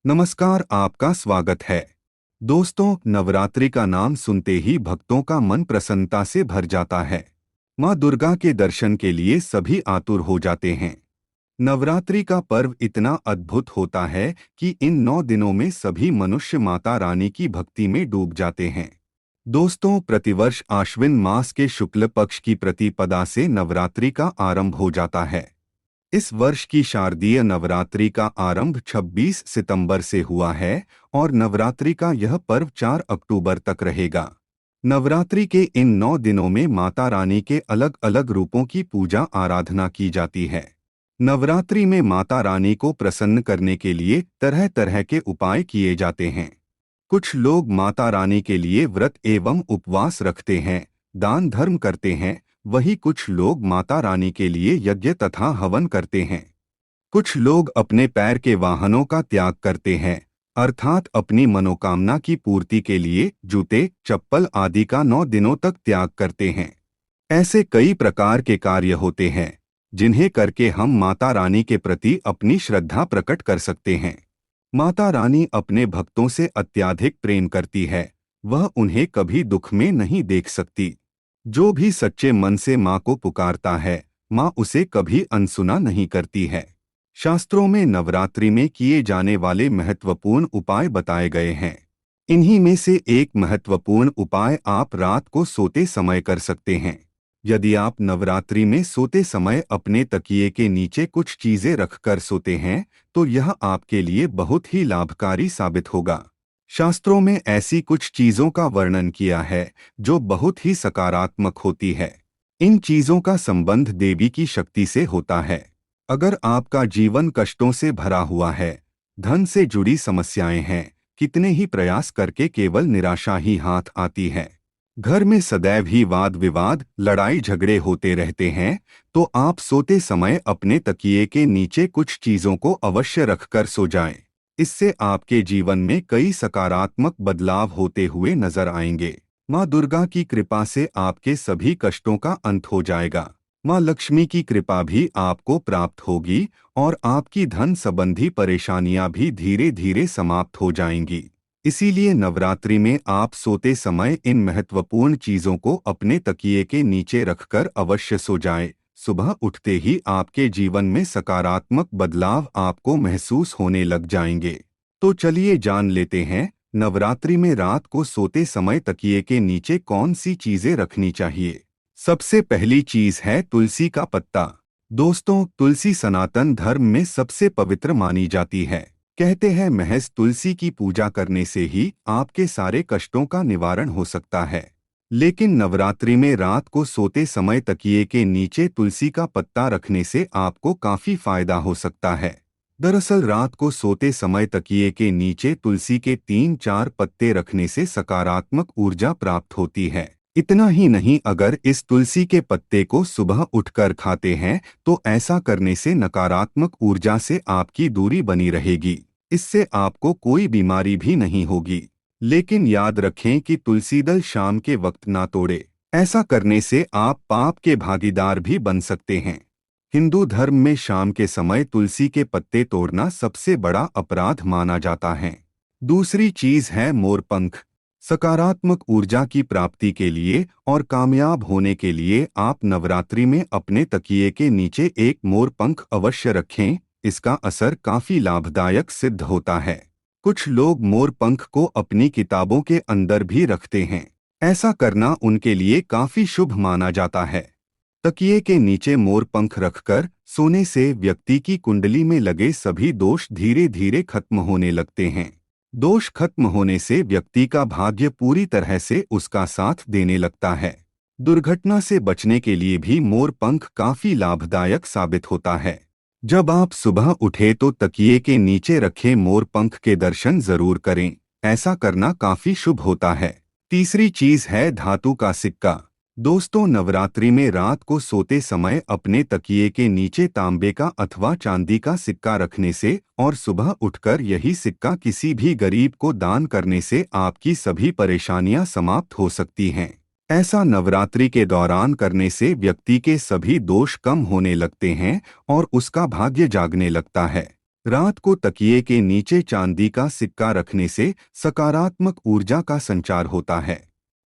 नमस्कार, आपका स्वागत है। दोस्तों, नवरात्रि का नाम सुनते ही भक्तों का मन प्रसन्नता से भर जाता है। माँ दुर्गा के दर्शन के लिए सभी आतुर हो जाते हैं। नवरात्रि का पर्व इतना अद्भुत होता है कि इन 9 दिनों में सभी मनुष्य माता रानी की भक्ति में डूब जाते हैं। दोस्तों, प्रतिवर्ष आश्विन मास के शुक्ल पक्ष की प्रतिपदा से नवरात्रि का आरंभ हो जाता है। इस वर्ष की शारदीय नवरात्रि का आरंभ 26 सितंबर से हुआ है और नवरात्रि का यह पर्व 4 अक्टूबर तक रहेगा। नवरात्रि के इन 9 दिनों में माता रानी के अलग अलग रूपों की पूजा आराधना की जाती है। नवरात्रि में माता रानी को प्रसन्न करने के लिए तरह तरह के उपाय किए जाते हैं। कुछ लोग माता रानी के लिए व्रत एवं उपवास रखते हैं, दान धर्म करते हैं। वहीं कुछ लोग माता रानी के लिए यज्ञ तथा हवन करते हैं। कुछ लोग अपने पैर के वाहनों का त्याग करते हैं, अर्थात अपनी मनोकामना की पूर्ति के लिए जूते, चप्पल आदि का 9 दिनों तक त्याग करते हैं। ऐसे कई प्रकार के कार्य होते हैं जिन्हें करके हम माता रानी के प्रति अपनी श्रद्धा प्रकट कर सकते हैं। माता रानी अपने भक्तों से अत्यधिक प्रेम करती है। वह उन्हें कभी दुख में नहीं देख सकती। जो भी सच्चे मन से माँ को पुकारता है, माँ उसे कभी अनसुना नहीं करती है। शास्त्रों में नवरात्रि में किए जाने वाले महत्वपूर्ण उपाय बताए गए हैं। इन्हीं में से एक महत्वपूर्ण उपाय आप रात को सोते समय कर सकते हैं। यदि आप नवरात्रि में सोते समय अपने तकिए के नीचे कुछ चीजें रखकर सोते हैं, तो यह आपके लिए बहुत ही लाभकारी साबित होगा। शास्त्रों में ऐसी कुछ चीजों का वर्णन किया है जो बहुत ही सकारात्मक होती है। इन चीजों का संबंध देवी की शक्ति से होता है। अगर आपका जीवन कष्टों से भरा हुआ है, धन से जुड़ी समस्याएं हैं, कितने ही प्रयास करके केवल निराशा ही हाथ आती है, घर में सदैव ही वाद विवाद, लड़ाई झगड़े होते रहते हैं, तो आप सोते समय अपने तकिए के नीचे कुछ चीजों को अवश्य रखकर सो जाएं। इससे आपके जीवन में कई सकारात्मक बदलाव होते हुए नजर आएंगे। माँ दुर्गा की कृपा से आपके सभी कष्टों का अंत हो जाएगा। माँ लक्ष्मी की कृपा भी आपको प्राप्त होगी और आपकी धन संबंधी परेशानियां भी धीरे धीरे समाप्त हो जाएंगी। इसीलिए नवरात्रि में आप सोते समय इन महत्वपूर्ण चीजों को अपने तकिए के नीचे रखकर अवश्य सो जाएं। सुबह उठते ही आपके जीवन में सकारात्मक बदलाव आपको महसूस होने लग जाएंगे। तो चलिए जान लेते हैं, नवरात्रि में रात को सोते समय तकिए के नीचे कौन सी चीजें रखनी चाहिए। सबसे पहली चीज है तुलसी का पत्ता। दोस्तों, तुलसी सनातन धर्म में सबसे पवित्र मानी जाती है। कहते हैं महज तुलसी की पूजा करने से ही आपके सारे कष्टों का निवारण हो सकता है। लेकिन नवरात्रि में रात को सोते समय तकिए के नीचे तुलसी का पत्ता रखने से आपको काफी फायदा हो सकता है। दरअसल रात को सोते समय तकिए के नीचे तुलसी के 3-4 पत्ते रखने से सकारात्मक ऊर्जा प्राप्त होती है। इतना ही नहीं, अगर इस तुलसी के पत्ते को सुबह उठकर खाते हैं तो ऐसा करने से नकारात्मक ऊर्जा से आपकी दूरी बनी रहेगी। इससे आपको कोई बीमारी भी नहीं होगी। लेकिन याद रखें कि तुलसी दल शाम के वक्त ना तोड़े। ऐसा करने से आप पाप के भागीदार भी बन सकते हैं। हिंदू धर्म में शाम के समय तुलसी के पत्ते तोड़ना सबसे बड़ा अपराध माना जाता है। दूसरी चीज है मोरपंख। सकारात्मक ऊर्जा की प्राप्ति के लिए और कामयाब होने के लिए आप नवरात्रि में अपने तकिए के नीचे एक मोरपंख अवश्य रखें। इसका असर काफी लाभदायक सिद्ध होता है। कुछ लोग मोरपंख को अपनी किताबों के अंदर भी रखते हैं। ऐसा करना उनके लिए काफी शुभ माना जाता है। तकिए के नीचे मोरपंख रखकर सोने से व्यक्ति की कुंडली में लगे सभी दोष धीरे धीरे खत्म होने लगते हैं। दोष खत्म होने से व्यक्ति का भाग्य पूरी तरह से उसका साथ देने लगता है। दुर्घटना से बचने के लिए भी मोरपंख काफी लाभदायक साबित होता है। जब आप सुबह उठे तो तकिए के नीचे रखे मोरपंख के दर्शन जरूर करें। ऐसा करना काफी शुभ होता है। तीसरी चीज है धातु का सिक्का। दोस्तों, नवरात्रि में रात को सोते समय अपने तकिए के नीचे तांबे का अथवा चांदी का सिक्का रखने से और सुबह उठकर यही सिक्का किसी भी गरीब को दान करने से आपकी सभी परेशानियां समाप्त हो सकती हैं। ऐसा नवरात्रि के दौरान करने से व्यक्ति के सभी दोष कम होने लगते हैं और उसका भाग्य जागने लगता है। रात को तकिए के नीचे चांदी का सिक्का रखने से सकारात्मक ऊर्जा का संचार होता है,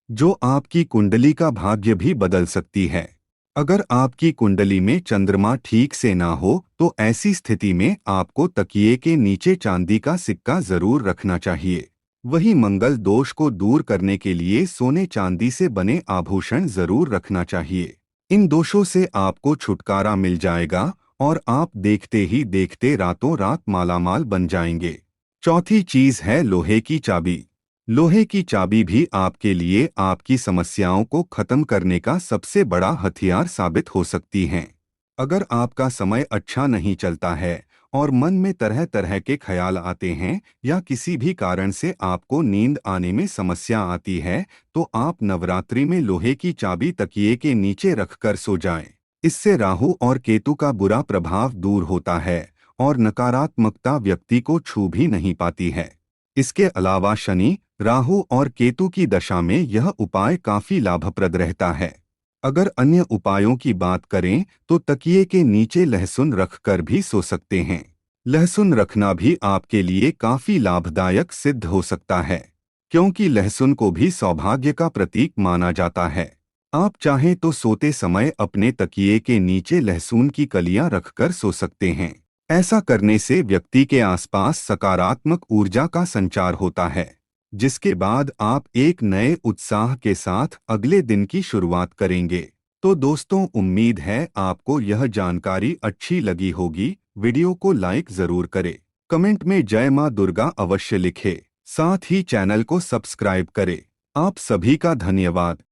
जो आपकी कुंडली का भाग्य भी बदल सकती है। अगर आपकी कुंडली में चंद्रमा ठीक से ना हो तो ऐसी स्थिति में आपको तकिए के नीचे चांदी का सिक्का जरूर रखना चाहिए। वहीं मंगल दोष को दूर करने के लिए सोने चांदी से बने आभूषण जरूर रखना चाहिए। इन दोषों से आपको छुटकारा मिल जाएगा और आप देखते ही देखते रातों रात मालामाल बन जाएंगे। चौथी चीज है लोहे की चाबी। लोहे की चाबी भी आपके लिए आपकी समस्याओं को खत्म करने का सबसे बड़ा हथियार साबित हो सकती हैं। अगर आपका समय अच्छा नहीं चलता है और मन में तरह तरह के ख्याल आते हैं या किसी भी कारण से आपको नींद आने में समस्या आती है, तो आप नवरात्रि में लोहे की चाबी तकिए के नीचे रखकर सो जाएं। इससे राहु और केतु का बुरा प्रभाव दूर होता है और नकारात्मकता व्यक्ति को छू भी नहीं पाती है। इसके अलावा शनि, राहु और केतु की दशा में यह उपाय काफी लाभप्रद रहता है। अगर अन्य उपायों की बात करें तो तकिए के नीचे लहसुन रखकर भी सो सकते हैं। लहसुन रखना भी आपके लिए काफी लाभदायक सिद्ध हो सकता है, क्योंकि लहसुन को भी सौभाग्य का प्रतीक माना जाता है। आप चाहें तो सोते समय अपने तकिए के नीचे लहसुन की कलियां रखकर सो सकते हैं। ऐसा करने से व्यक्ति के आसपास सकारात्मक ऊर्जा का संचार होता है, जिसके बाद आप एक नए उत्साह के साथ अगले दिन की शुरुआत करेंगे। तो दोस्तों, उम्मीद है आपको यह जानकारी अच्छी लगी होगी। वीडियो को लाइक जरूर करें, कमेंट में जय मां दुर्गा अवश्य लिखें, साथ ही चैनल को सब्सक्राइब करें। आप सभी का धन्यवाद।